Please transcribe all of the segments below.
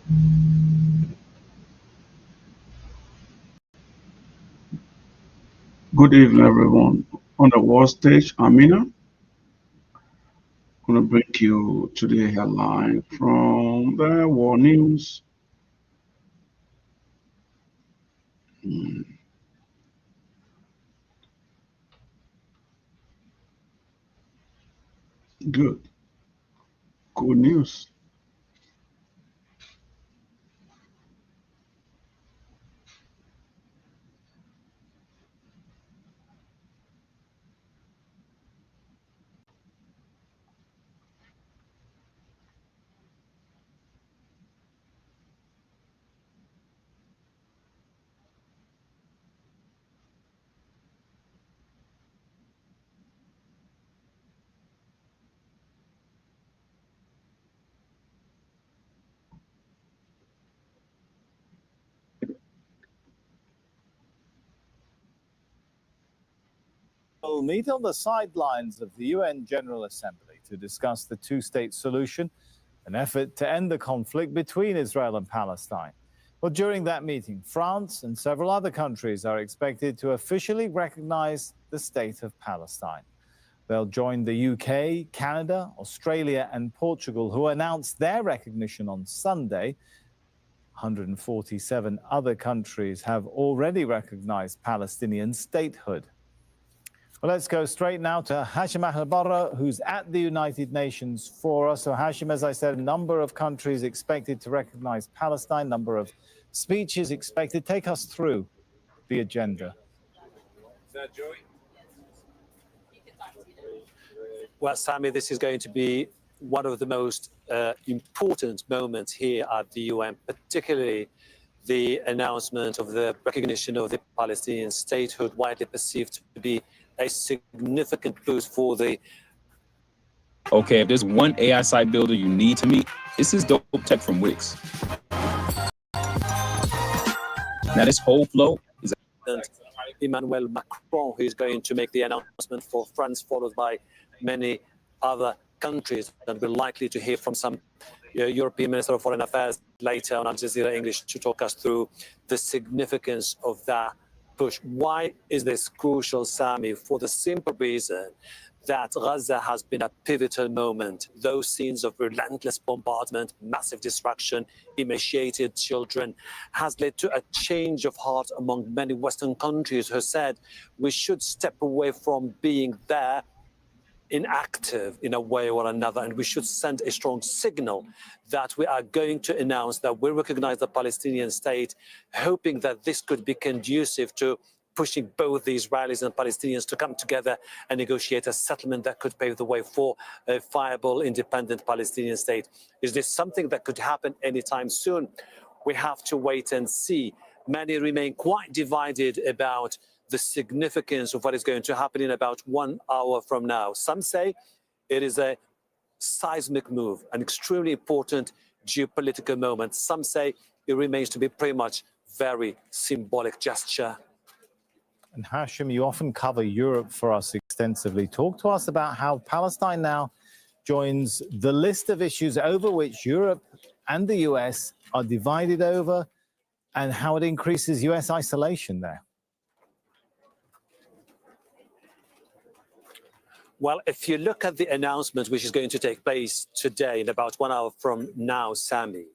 Good evening, everyone. On the world stage, Amina, going to bring you today headline from the world news. Mm, Good, good news. Will meet on the sidelines of the UN General Assembly to discuss the two-state solution, an effort to end the conflict between Israel and Palestine. Well, during that meeting, France and several other countries are expected to officially recognize the state of Palestine. They'll join the UK, Canada, Australia, and Portugal, who announced their recognition on Sunday. 147 other countries have already recognized Palestinian statehood. Well, let's go straight now to Hashim Ahbarra, who's at the United Nations for us. So, Hashim, as I said, a number of countries expected to recognize Palestine, number of speeches expected. Take us through the agenda. Is that Joey? Well, Sami, this is going to be one of the most important moments here at the UN, particularly the announcement of the recognition of the Palestinian statehood, widely perceived to be a significant boost for the... Okay, if there's one AI site builder you need to meet, this is Dope Tech from Wix. Now this whole flow is... Emmanuel Macron, who is going to make the announcement for France, followed by many other countries, and we're likely to hear from some European Minister of Foreign Affairs later on Al Jazeera English to talk us through the significance of that push. Why is this crucial, Sami? For the simple reason that Gaza has been a pivotal moment. Those scenes of relentless bombardment, massive destruction, emaciated children, has led to a change of heart among many Western countries who said we should step away from being there inactive in a way or another, and we should send a strong signal that we are going to announce that we recognize the Palestinian state, hoping that this could be conducive to pushing both the Israelis and Palestinians to come together and negotiate a settlement that could pave the way for a viable, independent Palestinian state. Is this something that could happen anytime soon? We have to wait and see. Many remain quite divided about the significance of what is going to happen in about 1 hour from now. Some say it is a seismic move, an extremely important geopolitical moment. Some say it remains to be pretty much very symbolic gesture. And Hashim, you often cover Europe for us extensively. Talk to us about how Palestine now joins the list of issues over which Europe and the US are divided over, and how it increases US isolation there. Well, if you look at the announcement which is going to take place today in about 1 hour from now, Sami,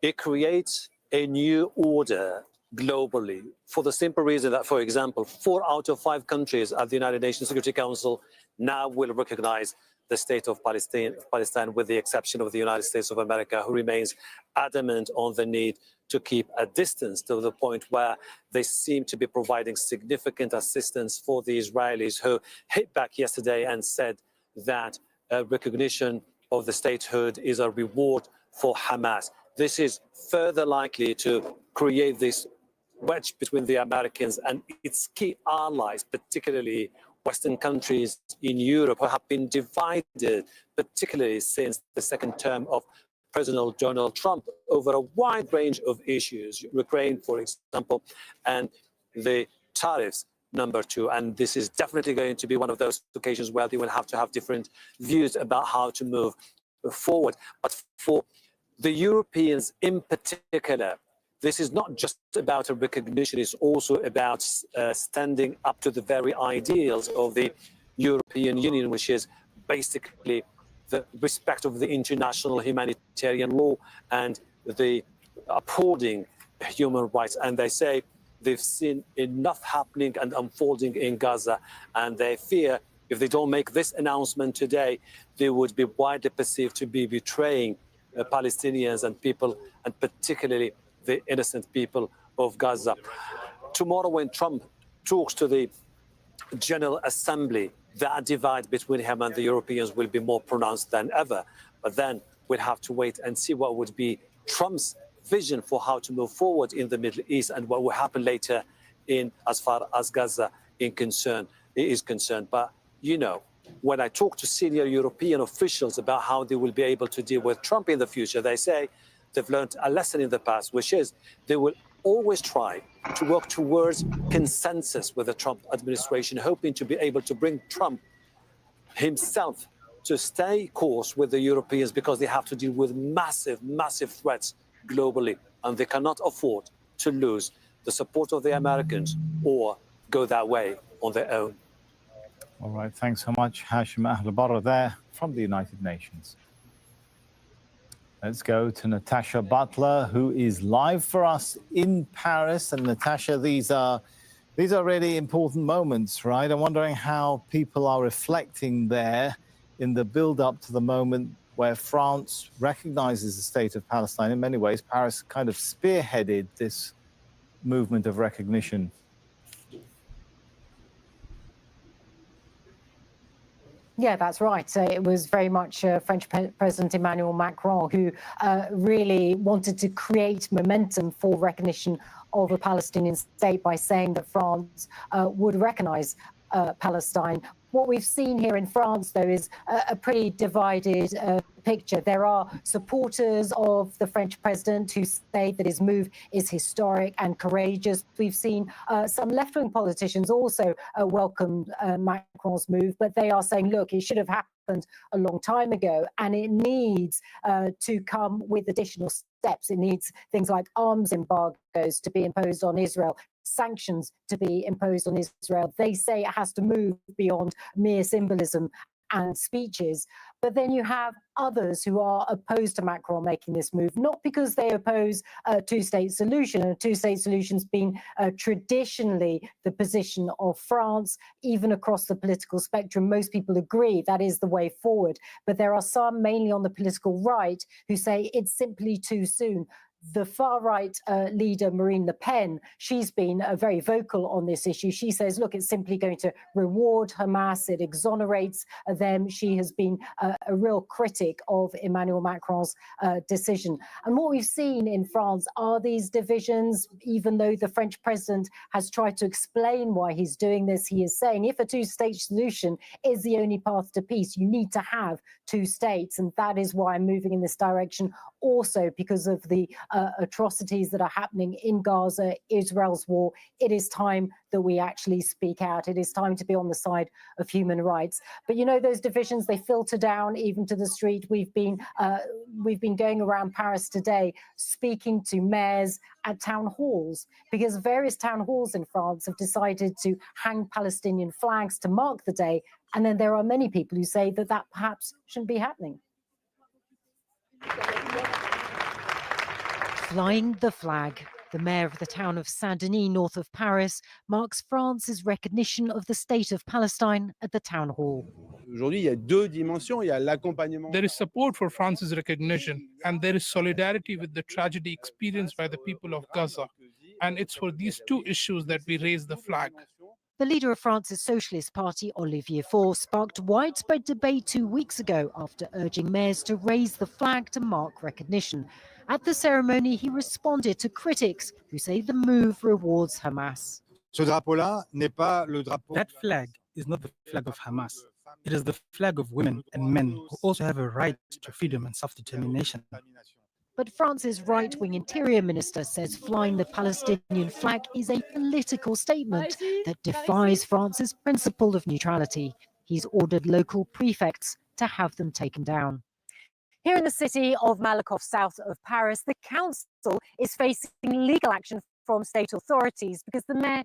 it creates a new order globally for the simple reason that, for example, 4 out of 5 countries at the United Nations Security Council now will recognize the state of Palestine, with the exception of the United States of America, who remains adamant on the need to keep a distance, to the point where they seem to be providing significant assistance for the Israelis, who hit back yesterday and said that recognition of the statehood is a reward for Hamas. This is further likely to create this wedge between the Americans and its key allies, particularly Western countries in Europe, who have been divided, particularly since the second term of President Donald Trump, over a wide range of issues, Ukraine, for example, and the tariffs, number 2. And this is definitely going to be one of those occasions where they will have to have different views about how to move forward. But for the Europeans in particular, this is not just about a recognition, it's also about standing up to the very ideals of the European Union, which is basically the respect of the international humanitarian law and the upholding human rights. And they say they've seen enough happening and unfolding in Gaza, and they fear if they don't make this announcement today, they would be widely perceived to be betraying Palestinians and people, and particularly the innocent people of Gaza. Tomorrow, when Trump talks to the General Assembly, that divide between him and the Europeans will be more pronounced than ever. But then we'll have to wait and see what would be Trump's vision for how to move forward in the Middle East and what will happen later in as far as Gaza is concerned. But, you know, when I talk to senior European officials about how they will be able to deal with Trump in the future, they say they've learned a lesson in the past, which is they will always try to work towards consensus with the Trump administration, hoping to be able to bring Trump himself to stay course with the Europeans, because they have to deal with massive, massive threats globally, and they cannot afford to lose the support of the Americans or go that way on their own. All right, thanks so much, Hashim Ahl-Barra there from the United Nations. Let's go to Natasha Butler, who is live for us in Paris. And Natasha, these are really important moments, right? I'm wondering how people are reflecting there in the build-up to the moment where France recognizes the state of Palestine. In many ways, Paris kind of spearheaded this movement of recognition. Yeah, that's right. It was very much French President Emmanuel Macron who really wanted to create momentum for recognition of a Palestinian state by saying that France would recognize Palestine. What we've seen here in France, though, is a pretty divided picture. There are supporters of the French president who say that his move is historic and courageous. We've seen some left-wing politicians also welcome Macron's move, but they are saying, look, it should have happened a long time ago, and it needs to come with additional steps. It needs things like arms embargoes to be imposed on Israel, sanctions to be imposed on Israel. They say it has to move beyond mere symbolism and speeches. But then you have others who are opposed to Macron making this move, not because they oppose a two-state solution. A two-state solution's been traditionally the position of France, even across the political spectrum. Most people agree that is the way forward. But there are some, mainly on the political right, who say it's simply too soon. The far-right leader, Marine Le Pen, she's been very vocal on this issue. She says, look, it's simply going to reward Hamas. It exonerates them. She has been a real critic of Emmanuel Macron's decision. And what we've seen in France are these divisions. Even though the French president has tried to explain why he's doing this, he is saying if a two-state solution is the only path to peace, you need to have two states. And that is why I'm moving in this direction, also because of the atrocities that are happening in Gaza, Israel's war. It is time that we actually speak out. It is time to be on the side of human rights. But you know, those divisions, they filter down even to the street. We've been going around Paris today speaking to mayors at town halls, because various town halls in France have decided to hang Palestinian flags to mark the day. And then there are many people who say that that perhaps shouldn't be happening. Flying the flag, the mayor of the town of Saint-Denis, north of Paris, marks France's recognition of the state of Palestine at the town hall. There is support for France's recognition, and there is solidarity with the tragedy experienced by the people of Gaza. And it's for these two issues that we raise the flag. The leader of France's Socialist Party, Olivier Faure, sparked widespread debate 2 weeks ago after urging mayors to raise the flag to mark recognition. At the ceremony, he responded to critics who say the move rewards Hamas. That flag is not the flag of Hamas. It is the flag of women and men who also have a right to freedom and self-determination. But France's right-wing interior minister says flying the Palestinian flag is a political statement that defies France's principle of neutrality. He's ordered local prefects to have them taken down. Here in the city of Malakoff, south of Paris, the council is facing legal action from state authorities because the mayor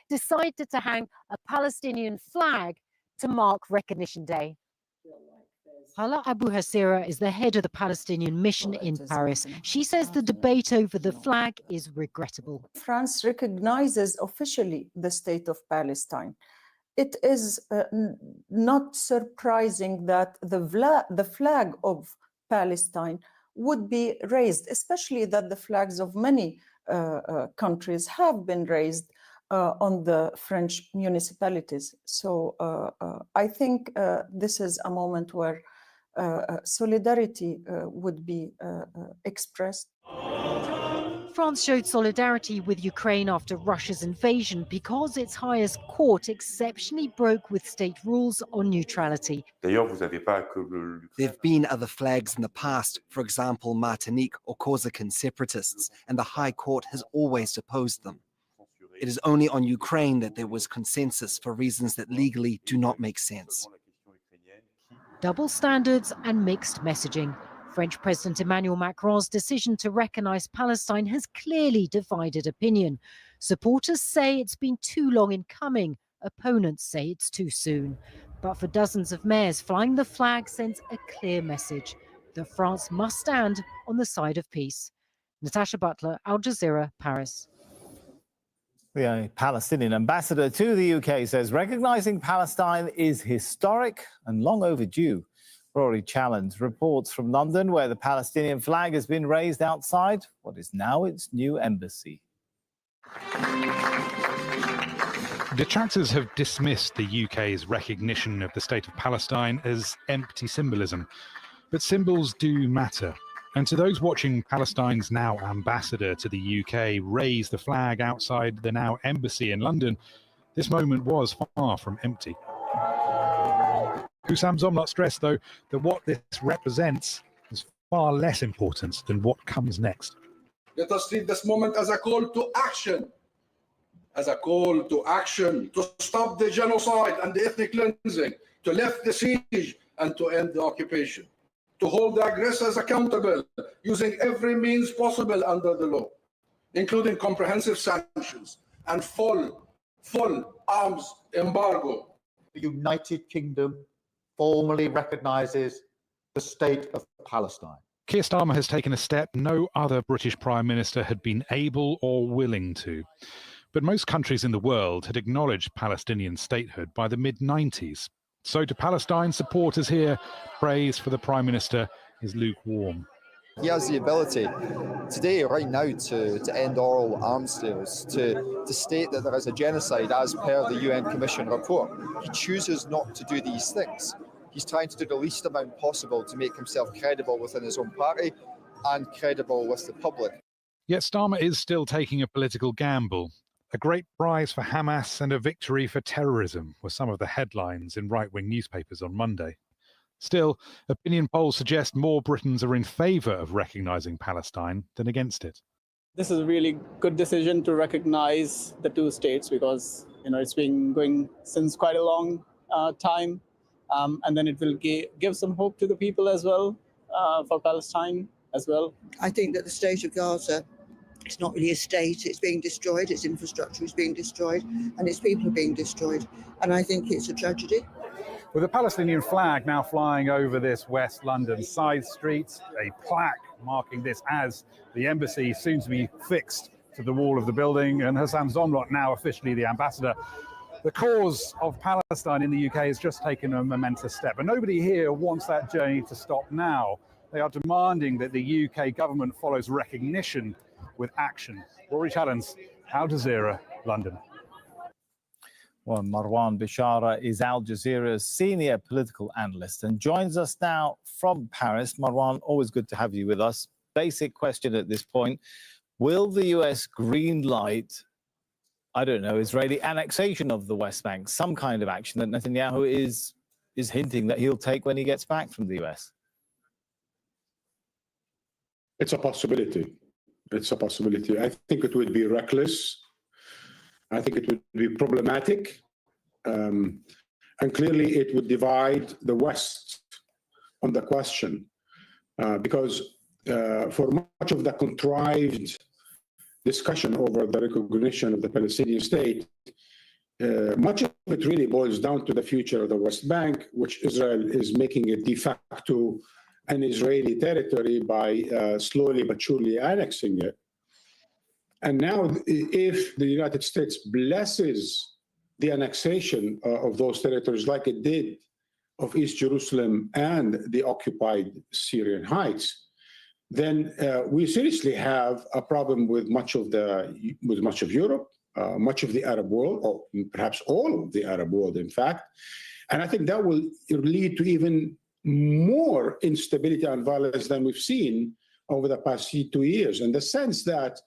decided to hang a Palestinian flag to mark Recognition Day. Hala Abu Hasira is the head of the Palestinian mission in Paris. She says the debate over the flag is regrettable. France recognizes officially the state of Palestine. It is not surprising that the flag of Palestine would be raised, especially that the flags of many countries have been raised on the French municipalities. So I think this is a moment where solidarity would be expressed. France showed solidarity with Ukraine after Russia's invasion because its highest court exceptionally broke with state rules on neutrality. There have been other flags in the past, for example, Martinique or Corsican separatists, and the High Court has always opposed them. It is only on Ukraine that there was consensus for reasons that legally do not make sense. Double standards and mixed messaging. French President Emmanuel Macron's decision to recognize Palestine has clearly divided opinion. Supporters say it's been too long in coming. Opponents say it's too soon. But for dozens of mayors, flying the flag sends a clear message that France must stand on the side of peace. Natasha Butler, Al Jazeera, Paris. The Palestinian ambassador to the UK says recognizing Palestine is historic and long overdue. Rory Challand reports from London, where the Palestinian flag has been raised outside what is now its new embassy. Detractors have dismissed the UK's recognition of the state of Palestine as empty symbolism. But symbols do matter. And to those watching Palestine's now ambassador to the UK raise the flag outside the now embassy in London, this moment was far from empty. Hussam Zomlot stressed, though, that what this represents is far less important than what comes next. Let us treat this moment as a call to action. As a call to action to stop the genocide and the ethnic cleansing, to lift the siege and to end the occupation, to hold the aggressors accountable using every means possible under the law, including comprehensive sanctions and full arms embargo. The United Kingdom formally recognises the state of Palestine. Keir Starmer has taken a step no other British Prime Minister had been able or willing to. But most countries in the world had acknowledged Palestinian statehood by the mid-90s. So to Palestine supporters here, praise for the Prime Minister is lukewarm. He has the ability today, right now, to end all arms deals, to state that there is a genocide as per the UN Commission report. He chooses not to do these things. He's trying to do the least amount possible to make himself credible within his own party and credible with the public. Yet Starmer is still taking a political gamble. A great prize for Hamas and a victory for terrorism were some of the headlines in right-wing newspapers on Monday. Still, opinion polls suggest more Britons are in favour of recognising Palestine than against it. This is a really good decision to recognise the two states because, it's been going since quite a long time. And then it will give some hope to the people as well, for Palestine as well. I think that the state of Gaza, it's not really a state, it's being destroyed, its infrastructure is being destroyed, and its people are being destroyed. And I think it's a tragedy. With the Palestinian flag now flying over this West London side street, a plaque marking this as the embassy soon to be fixed to the wall of the building, and Hussam Zomlot now officially the ambassador. The cause of Palestine in the UK has just taken a momentous step, and nobody here wants that journey to stop now. They are demanding that the UK government follows recognition with action. Rory Challand, Al Jazeera, London. Well, Marwan Bishara is Al Jazeera's senior political analyst and joins us now from Paris. Marwan, always good to have you with us. Basic question at this point. Will the US green light, I don't know, Israeli annexation of the West Bank, some kind of action that Netanyahu is hinting that he'll take when he gets back from the US? It's a possibility. It's a possibility. I think it would be reckless. I think it would be problematic. And clearly it would divide the West on the question. because for much of the contrived discussion over the recognition of the Palestinian state, much of it really boils down to the future of the West Bank, which Israel is making it de facto an Israeli territory by slowly but surely annexing it. And now, if the United States blesses the annexation of those territories like it did of East Jerusalem and the occupied Syrian Heights, then we seriously have a problem with much of Europe, much of the Arab world, or perhaps all of the Arab world, in fact. And I think that will lead to even more instability and violence than we've seen over the past 2 years, in the sense that,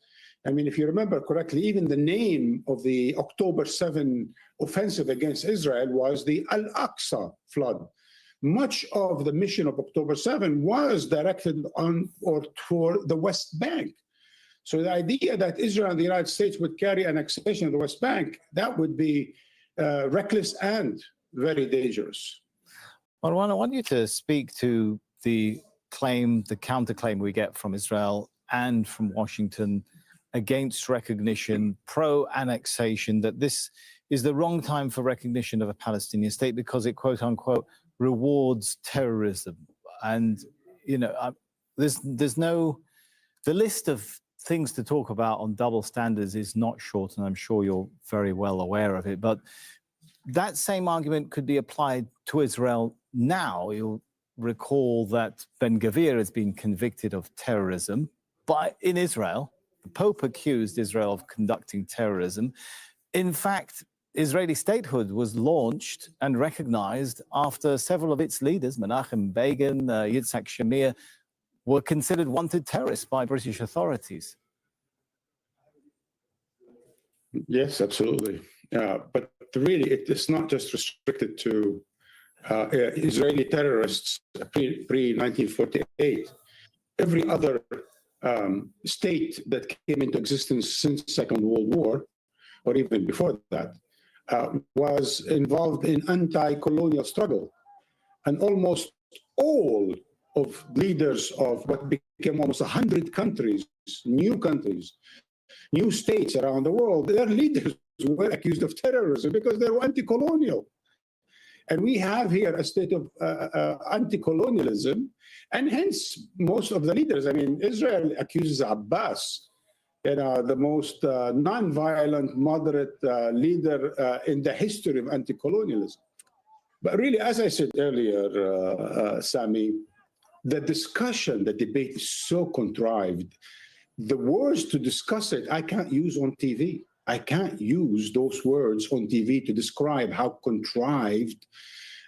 I mean, if you remember correctly, even the name of the October 7 offensive against Israel was the Al-Aqsa flood. Much of the mission of October 7 was directed on or toward the West Bank. So the idea that Israel and the United States would carry annexation of the West Bank, that would be reckless and very dangerous. Marwan, I want you to speak to the claim, the counterclaim we get from Israel and from Washington against recognition, pro-annexation, that this is the wrong time for recognition of a Palestinian state because it, quote unquote, rewards terrorism. And, you know, there's no, the list of things to talk about on double standards is not short, and I'm sure you're very well aware of it. But that same argument could be applied to Israel now. You'll recall that Ben-Gvir has been convicted of terrorism, but in Israel, the Pope accused Israel of conducting terrorism. In fact, Israeli statehood was launched and recognized after several of its leaders, Menachem Begin, Yitzhak Shamir, were considered wanted terrorists by British authorities. Yes, absolutely. But really, it is not just restricted to Israeli terrorists pre-1948. Every other state that came into existence since the Second World War, or even before that, was involved in anti-colonial struggle. And almost all of leaders of what became almost 100 countries, new states around the world, their leaders were accused of terrorism because they were anti-colonial. And we have here a state of anti-colonialism, and hence most of the leaders, I mean, Israel accuses Abbas, you know, the most non-violent, moderate leader in the history of anti-colonialism. But really, as I said earlier, Sami, the discussion, the debate is so contrived. The words to discuss it, I can't use on TV. I can't use those words on TV to describe how contrived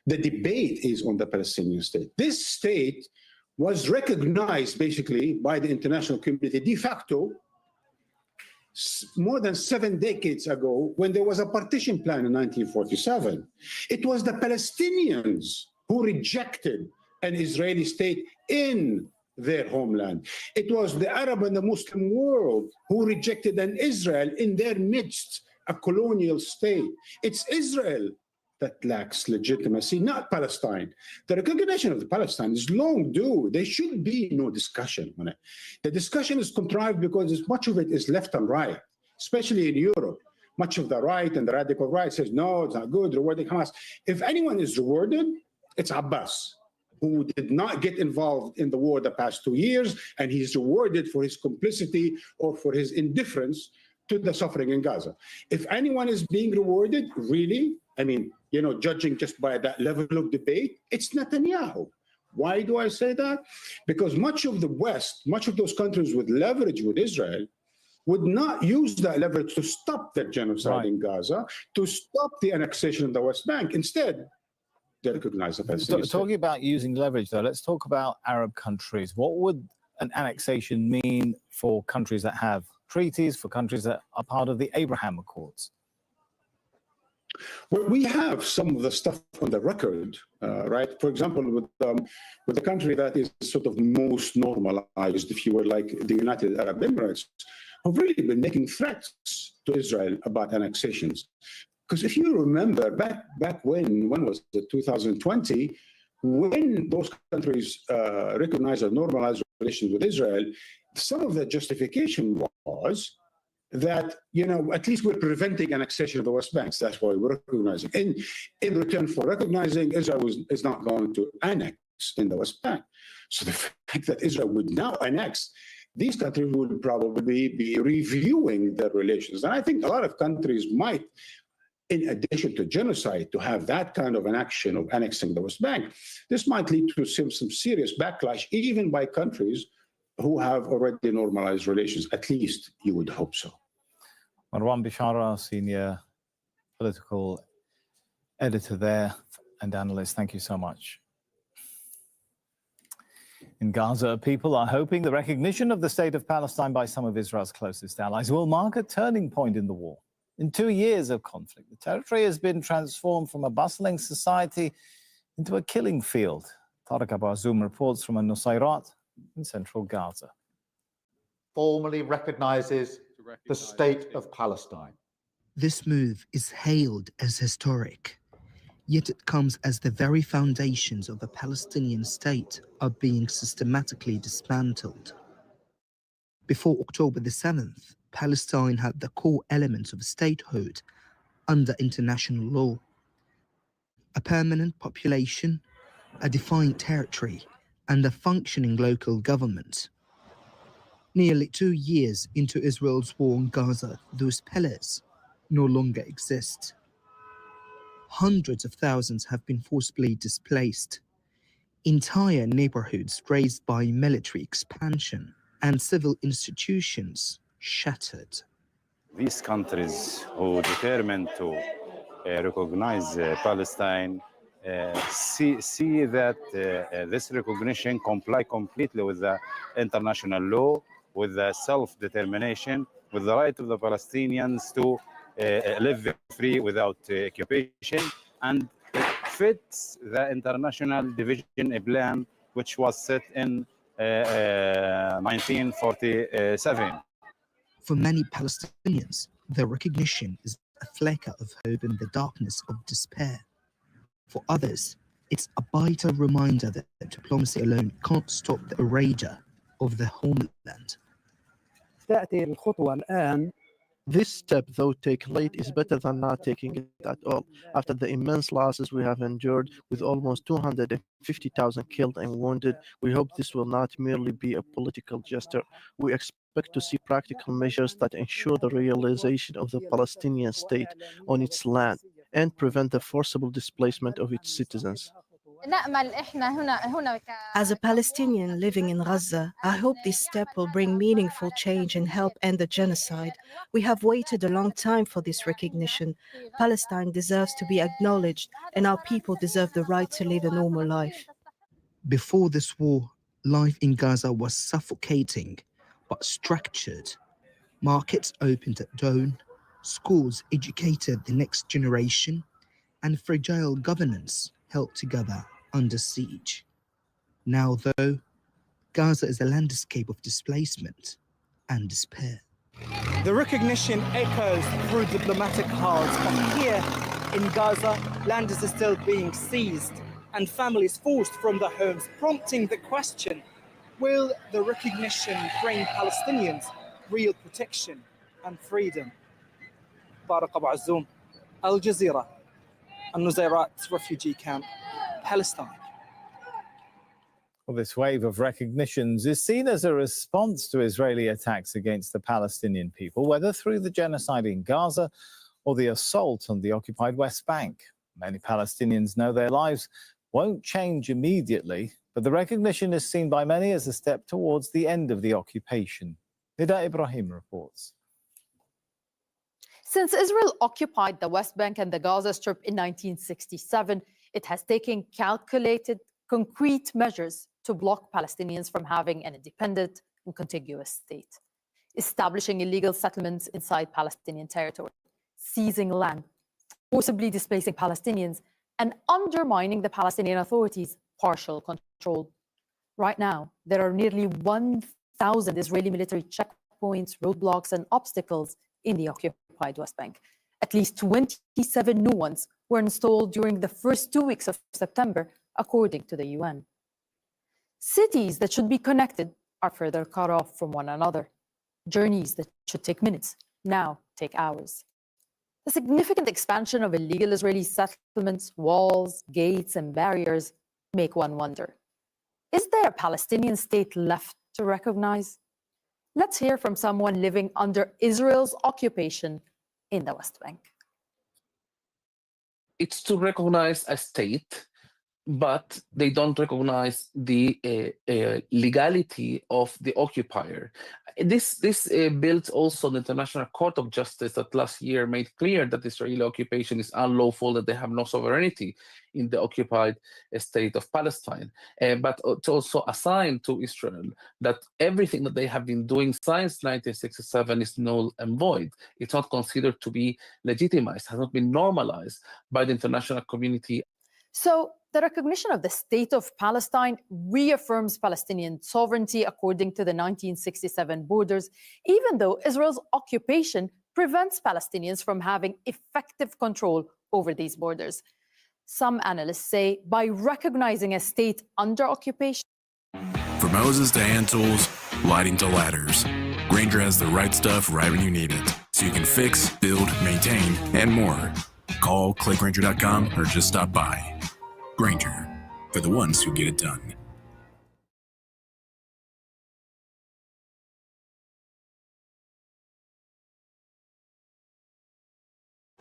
the debate is on the Palestinian state. This state was recognized basically by the international community de facto more than 7 decades ago when there was a partition plan in 1947. It was the Palestinians who rejected an Israeli state in their homeland. It was the Arab and the Muslim world who rejected an Israel in their midst, a colonial state. It's Israel that lacks legitimacy, not Palestine. The recognition of the Palestine is long due. There should be no discussion on it. The discussion is contrived because much of it is left and right, especially in Europe. Much of the right and the radical right says, no, it's not good, rewarding Hamas. If anyone is rewarded, it's Abbas, who did not get involved in the war the past 2 years, and he's rewarded for his complicity or for his indifference to the suffering in Gaza. If anyone is being rewarded, really, I mean, you know, judging just by that level of debate, it's Netanyahu. Why do I say that? Because much of the West, much of those countries with leverage with Israel, would not use that leverage to stop the genocide in Gaza, to stop the annexation of the West Bank. Instead, they recognize the Palestinian state. Talking about using leverage, though, let's talk about Arab countries. What would an annexation mean for countries that have treaties, for countries that are part of the Abraham Accords? Well, we have some of the stuff on the record, right? For example, with the country that is sort of most normalized, if you were, like the United Arab Emirates, have really been making threats to Israel about annexations. Because if you remember, back when was it, 2020, when those countries recognize and normalize relations with Israel, some of the justification was that, at least we're preventing annexation of the West Bank. That's why we're recognizing. And in return for recognizing, Israel is not going to annex in the West Bank. So the fact that Israel would now annex, these countries would probably be reviewing their relations. And I think a lot of countries might, in addition to genocide, to have that kind of an action of annexing the West Bank. This might lead to some serious backlash, even by countries who have already normalized relations. At least you would hope so. Marwan Bishara, senior political editor there and analyst, thank you so much. In Gaza, people are hoping the recognition of the state of Palestine by some of Israel's closest allies will mark a turning point in the war. In 2 years of conflict, the territory has been transformed from a bustling society into a killing field. Tariq Abu Azoum reports from Nusayrat in central Gaza. Formally recognizes the state of Palestine. This move is hailed as historic, yet it comes as the very foundations of a Palestinian state are being systematically dismantled. Before October the 7th, Palestine had the core elements of statehood under international law: a permanent population, a defined territory, and a functioning local government. Nearly 2 years into Israel's war on Gaza, those pillars no longer exist. Hundreds of thousands have been forcibly displaced. Entire neighborhoods razed by military expansion and civil institutions shattered. These countries who are determined to recognize Palestine see that this recognition comply completely with the international law, with the self-determination, with the right of the Palestinians to live free without occupation, and it fits the international division plan which was set in 1947. For many Palestinians, the recognition is a flicker of hope in the darkness of despair. For others, it's a bitter reminder that diplomacy alone can't stop the erasure of the homeland. This step, though taken late, is better than not taking it at all. After the immense losses we have endured, with almost 250,000 killed and wounded, we hope this will not merely be a political gesture. We expect to see practical measures that ensure the realization of the Palestinian state on its land and prevent the forcible displacement of its citizens. As a Palestinian living in Gaza, I hope this step will bring meaningful change and help end the genocide. We have waited a long time for this recognition. Palestine deserves to be acknowledged, and our people deserve the right to live a normal life. Before this war, life in Gaza was suffocating but structured. Markets opened at dawn, schools educated the next generation, and fragile governance held together under siege. Now, though, Gaza is a landscape of displacement and despair. The recognition echoes through diplomatic halls, but here in Gaza, land is still being seized and families forced from their homes, prompting the question, will the recognition bring Palestinians real protection and freedom? Tariq Abu Azoum, Al Jazeera, Nusayrat refugee camp, Palestine. Well, this wave of recognitions is seen as a response to Israeli attacks against the Palestinian people, whether through the genocide in Gaza or the assault on the occupied West Bank. Many Palestinians know their lives won't change immediately, but the recognition is seen by many as a step towards the end of the occupation. Nida Ibrahim reports. Since Israel occupied the West Bank and the Gaza Strip in 1967, it has taken calculated, concrete measures to block Palestinians from having an independent and contiguous state, establishing illegal settlements inside Palestinian territory, seizing land, forcibly displacing Palestinians, and undermining the Palestinian Authority's partial control. Right now, there are nearly 1,000 Israeli military checkpoints, roadblocks, and obstacles in the occupied West Bank. At least 27 new ones were installed during the first 2 weeks of September, according to the UN. Cities that should be connected are further cut off from one another. Journeys that should take minutes now take hours. The significant expansion of illegal Israeli settlements, walls, gates, and barriers make one wonder. Is there a Palestinian state left to recognize? Let's hear from someone living under Israel's occupation in the West Bank. It's to recognize a state, but they don't recognize the legality of the occupier. This builds also the International Court of Justice that last year made clear that Israeli occupation is unlawful, that they have no sovereignty in the occupied state of Palestine, but to also assign to Israel that everything that they have been doing since 1967 is null and void. It's not considered to be legitimized, has not been normalized by the international community. So the recognition of the State of Palestine reaffirms Palestinian sovereignty according to the 1967 borders, even though Israel's occupation prevents Palestinians from having effective control over these borders. Some analysts say by recognizing a state under occupation. From hoses to hand tools, lighting to ladders, Grainger has the right stuff right when you need it, so you can fix, build, maintain, and more. Call, click Grainger.com, or just stop by. Grainger, for the ones who get it done.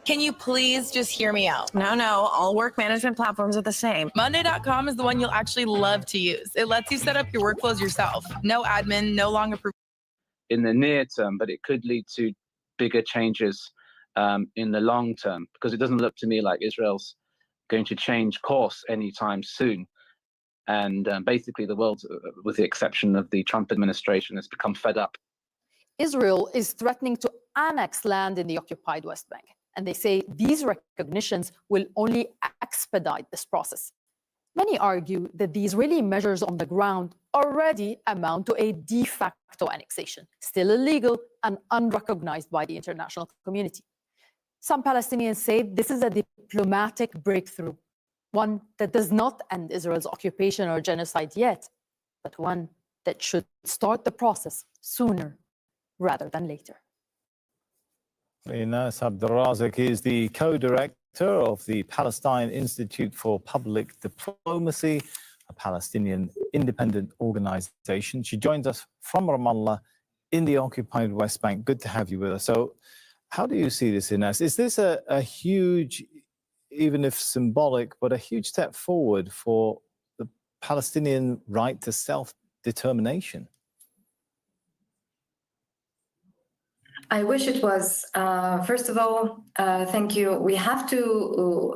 Can you please just hear me out? No, all work management platforms are the same. Monday.com is the one you'll actually love to use. It lets you set up your workflows yourself. No admin, no long approval. In the near term, but it could lead to bigger changes in the long term, because it doesn't look to me like Israel's going to change course anytime soon. And basically the world, with the exception of the Trump administration, has become fed up. Israel is threatening to annex land in the occupied West Bank. And they say these recognitions will only expedite this process. Many argue that the Israeli measures on the ground already amount to a de facto annexation, still illegal and unrecognized by the international community. Some Palestinians say this is a diplomatic breakthrough, one that does not end Israel's occupation or genocide yet, but one that should start the process sooner rather than later. Inas Abdelrazak is the co-director of the Palestine Institute for Public Diplomacy, a Palestinian independent organization. She joins us from Ramallah in the occupied West Bank. Good to have you with us. So how do you see this, Inas? Is this a huge, even if symbolic, but a huge step forward for the Palestinian right to self-determination? I wish it was. First of all, thank you. We have to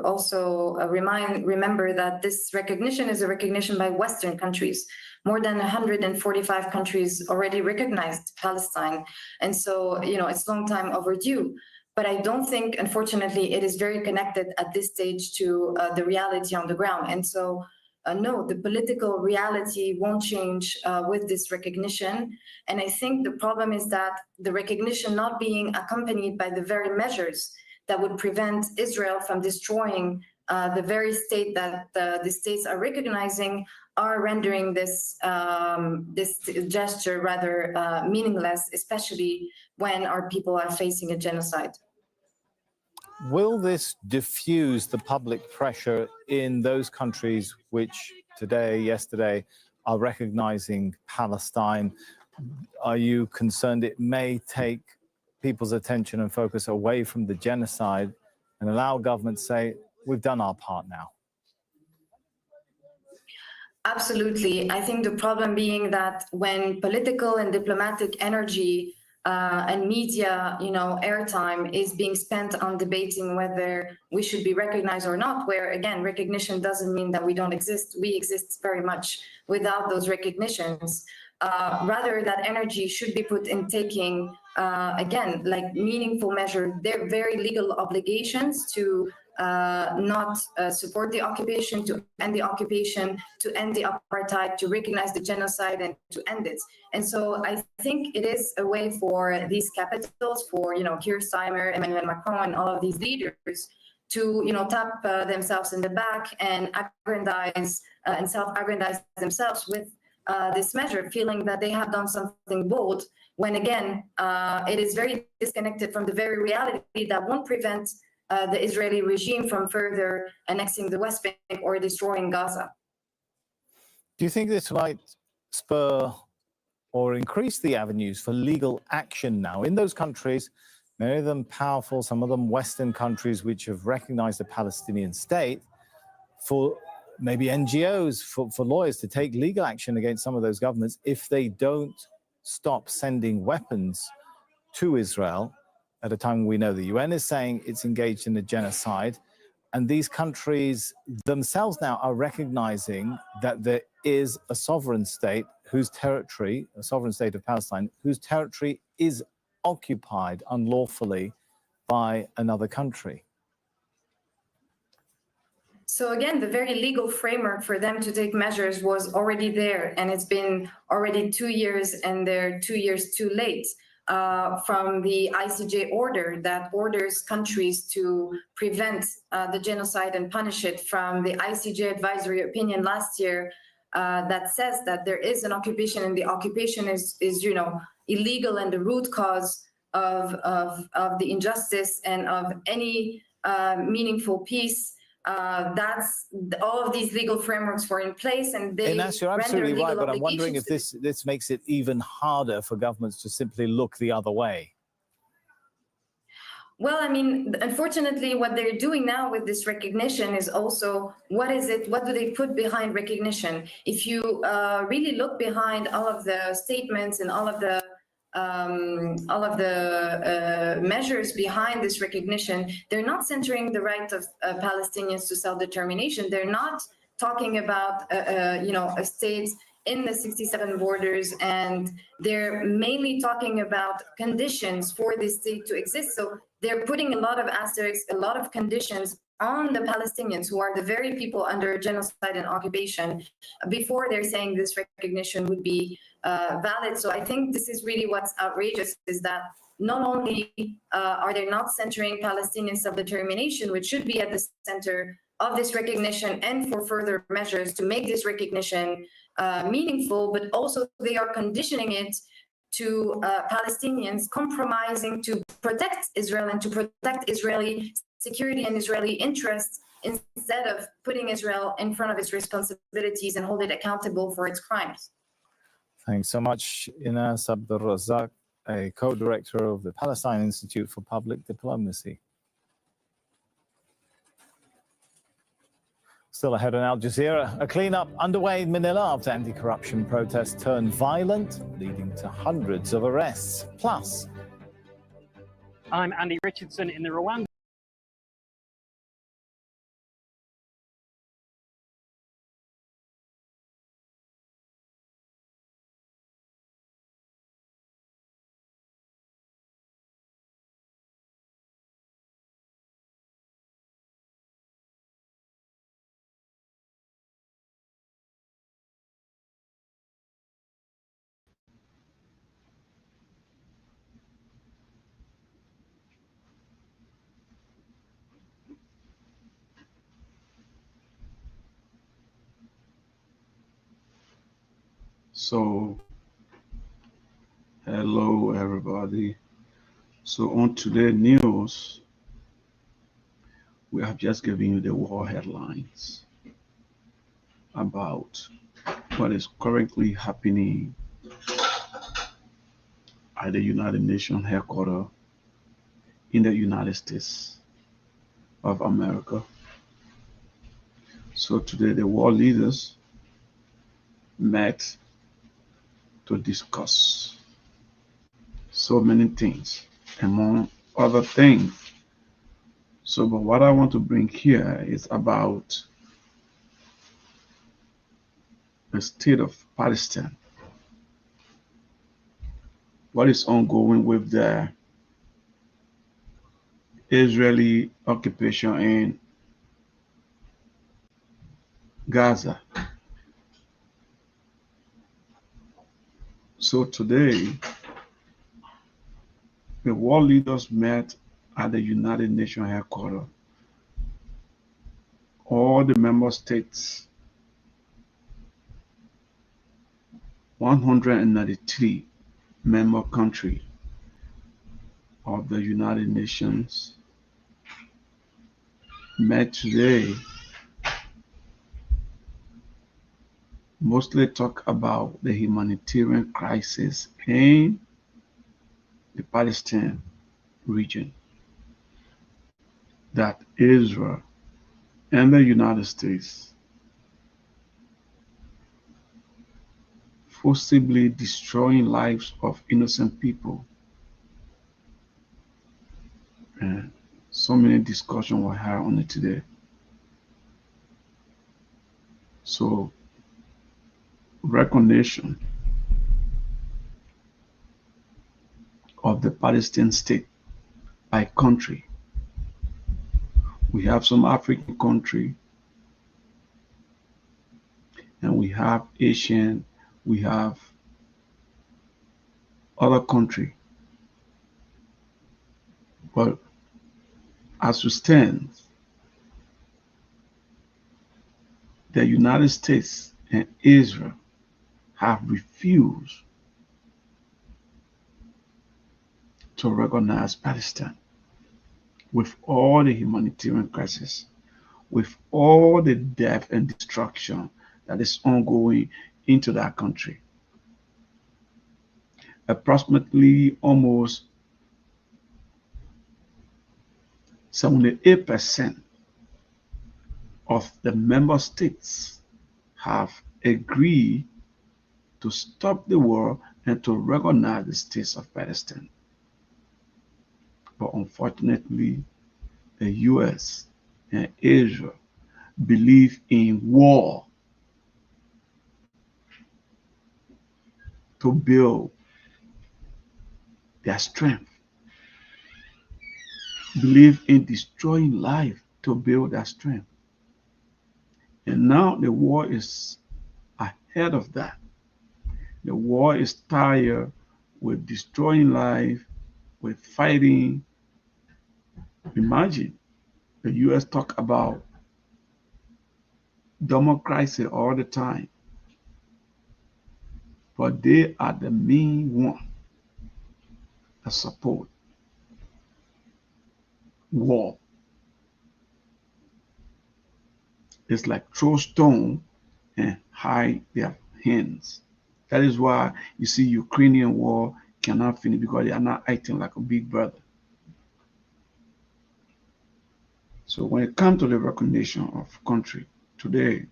also remember that this recognition is a recognition by Western countries. More than 145 countries already recognized Palestine. And so, it's long time overdue. But I don't think, unfortunately, it is very connected at this stage to the reality on the ground. And so, no, the political reality won't change with this recognition. And I think the problem is that the recognition not being accompanied by the very measures that would prevent Israel from destroying the very state that the states are recognizing are rendering this gesture rather meaningless, especially when our people are facing a genocide. Will this diffuse the public pressure in those countries which yesterday, are recognizing Palestine? Are you concerned it may take people's attention and focus away from the genocide and allow government to say, we've done our part now? Absolutely. I think the problem being that when political and diplomatic energy and media, airtime is being spent on debating whether we should be recognized or not, where again, recognition doesn't mean that we don't exist. We exist very much without those recognitions. Rather, that energy should be put in taking, again, like meaningful measure, their very legal obligations to not support the occupation, to end the occupation, to end the apartheid, to recognize the genocide and to end it. And so I think it is a way for these capitals, for Keir Starmer, Emmanuel Macron, and all of these leaders to, tap themselves in the back and aggrandize and self-aggrandize themselves with this measure, feeling that they have done something bold, when again, it is very disconnected from the very reality that won't prevent the Israeli regime from further annexing the West Bank or destroying Gaza. Do you think this might spur or increase the avenues for legal action now in those countries, many of them powerful, some of them Western countries which have recognized the Palestinian state, for maybe NGOs, for lawyers to take legal action against some of those governments if they don't stop sending weapons to Israel at a time we know the UN is saying it's engaged in a genocide, and these countries themselves now are recognizing that there is a sovereign state whose territory, a sovereign state of Palestine, whose territory is occupied unlawfully by another country? So again, the very legal framework for them to take measures was already there, and it's been already 2 years, and they're 2 years too late. From the ICJ order that orders countries to prevent the genocide and punish it, from the ICJ advisory opinion last year that says that there is an occupation, and the occupation is illegal and the root cause of the injustice and of any meaningful peace. That's all of these legal frameworks were in place, and they Ines, you're absolutely right, but I'm wondering if this makes it even harder for governments to simply look the other way. Well, I mean, unfortunately, what they're doing now with this recognition is also, what is it? What do they put behind recognition? If you really look behind all of the statements and all of the measures behind this recognition, they're not centering the right of Palestinians to self-determination. They're not talking about, a state in the 67 borders, and they're mainly talking about conditions for this state to exist. So they're putting a lot of asterisks, a lot of conditions on the Palestinians, who are the very people under genocide and occupation, before they're saying this recognition would be valid. So I think this is really what's outrageous, is that not only are they not centering Palestinian self-determination, which should be at the center of this recognition and for further measures to make this recognition meaningful, but also they are conditioning it to Palestinians compromising to protect Israel and to protect Israeli security and Israeli interests, instead of putting Israel in front of its responsibilities and hold it accountable for its crimes. Thanks so much, Ines Abdel-Razak, a co-director of the Palestine Institute for Public Diplomacy. Still ahead on Al Jazeera, a cleanup underway in Manila after anti-corruption protests turned violent, leading to hundreds of arrests. Plus, I'm Andy Richardson in the Rwanda. So, hello everybody. So on today's news, we have just given you the war headlines about what is currently happening at the United Nations headquarters in the United States of America. So today the world leaders met to discuss so many things, among other things. So, but what I want to bring here is about the state of Palestine. What is ongoing with the Israeli occupation in Gaza. So today, the world leaders met at the United Nations headquarters all the member states, 193 member countries of the United Nations met today, mostly talk about the humanitarian crisis in the Palestine region that Israel and the United States forcibly destroying lives of innocent people. And so many discussions were had on it today. So recognition of the Palestinian state by country. We have some African country, and we have Asian, we have other country. But as we stand, the United States and Israel have refused to recognize Palestine with all the humanitarian crisis, with all the death and destruction that is ongoing into that country. Approximately almost 78% of the member states have agreed to stop the war and to recognize the states of Palestine. But unfortunately, the US and Israel believe in war to build their strength, believe in destroying life to build their strength. And now the war is ahead of that. The war is tired with destroying life, with fighting. Imagine the US talk about democracy all the time, but they are the main one that support war. It's like throw stone and hide their hands. That is why you see Ukrainian war cannot finish, because they are not acting like a big brother. So when it comes to the recognition of country today,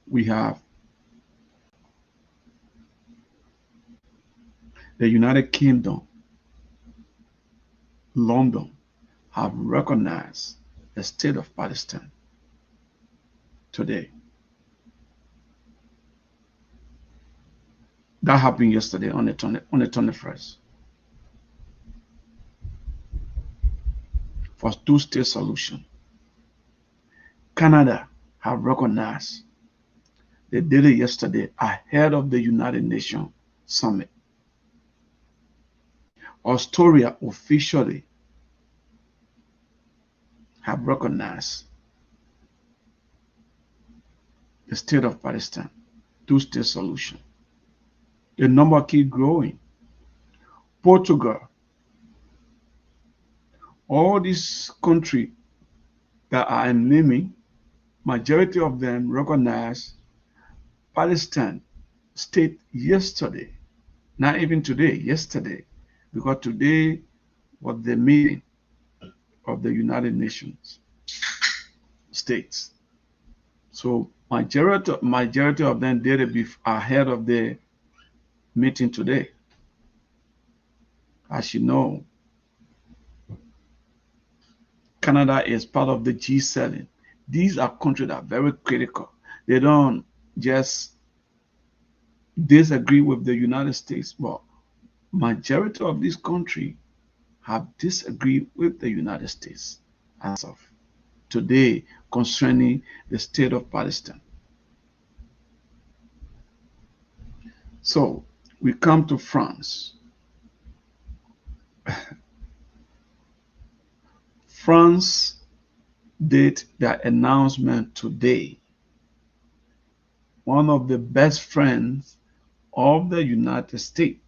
we have the United Kingdom, London, have recognized the state of Palestine today. That happened yesterday on the 21st. For two-state solution. Canada have recognized. They did it yesterday ahead of the United Nations Summit. Australia officially have recognized the state of Palestine, two-state solution. The number keep growing. Portugal, all these countries that are naming, majority of them recognize Palestine state yesterday, not even today, yesterday, because today was the meeting of the United Nations states. So majority of them did it ahead of the meeting today. As you know, Canada is part of the G7. These are countries that are very critical. They don't just disagree with the United States, but majority of these countries have disagreed with the United States as of today concerning the state of Palestine. So we come to France. France did their announcement today. One of the best friends of the United States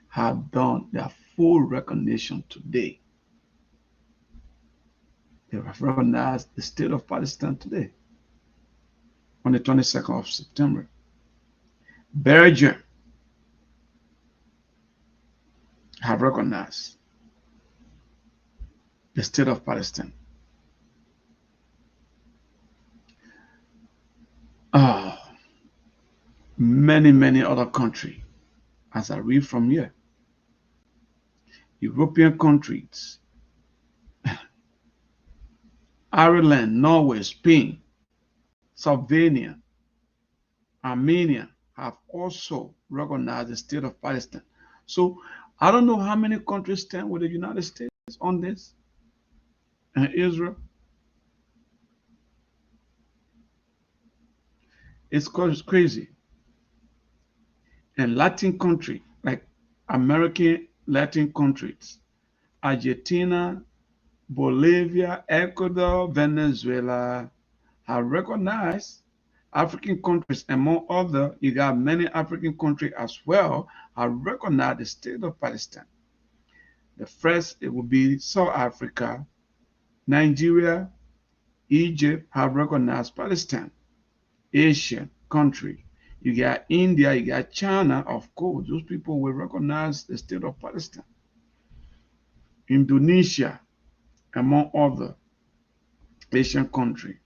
have done their full recognition today. They have recognized the state of Palestine today, on the 22nd of September. Belgium have recognized the state of Palestine. Many other countries, as I read from here, European countries, Ireland, Norway, Spain, Slovenia, Armenia have also recognized the state of Palestine. So I don't know how many countries stand with the United States on this, and Israel. It's crazy. And Latin country, like American Latin countries, Argentina, Bolivia, Ecuador, Venezuela, have recognized. African countries, among others, you got many African countries as well, have recognized the state of Palestine. The first, it will be South Africa, Nigeria, Egypt have recognized Palestine. Asian country, you got India, you got China, of course, those people will recognize the state of Palestine. Indonesia, among other Asian countries.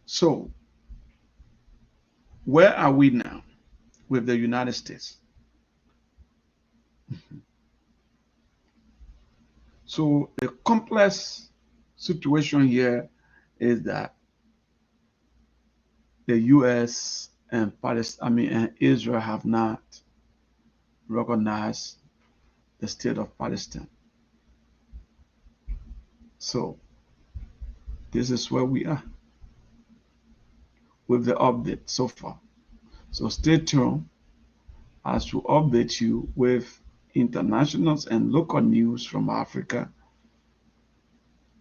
So, where are we now with the United States? So, the complex situation here is that the U.S. and and Israel have not recognized the state of Palestine. So, this is where we are with the update so far. So stay tuned as we update you with international and local news from Africa.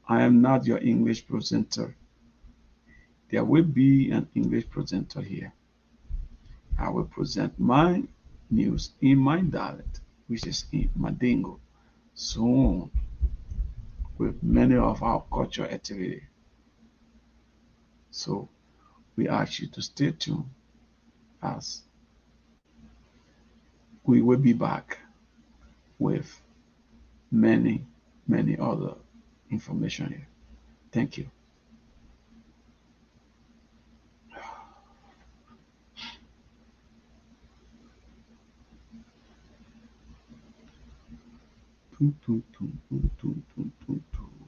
I am not your English presenter. There will be an English presenter here. I will present my news in my dialect, which is in Mandingo, soon with many of our cultural activity. So we ask you to stay tuned as we will be back with many other information here. Thank you. Tum, tum, tum, tum, tum, tum, tum.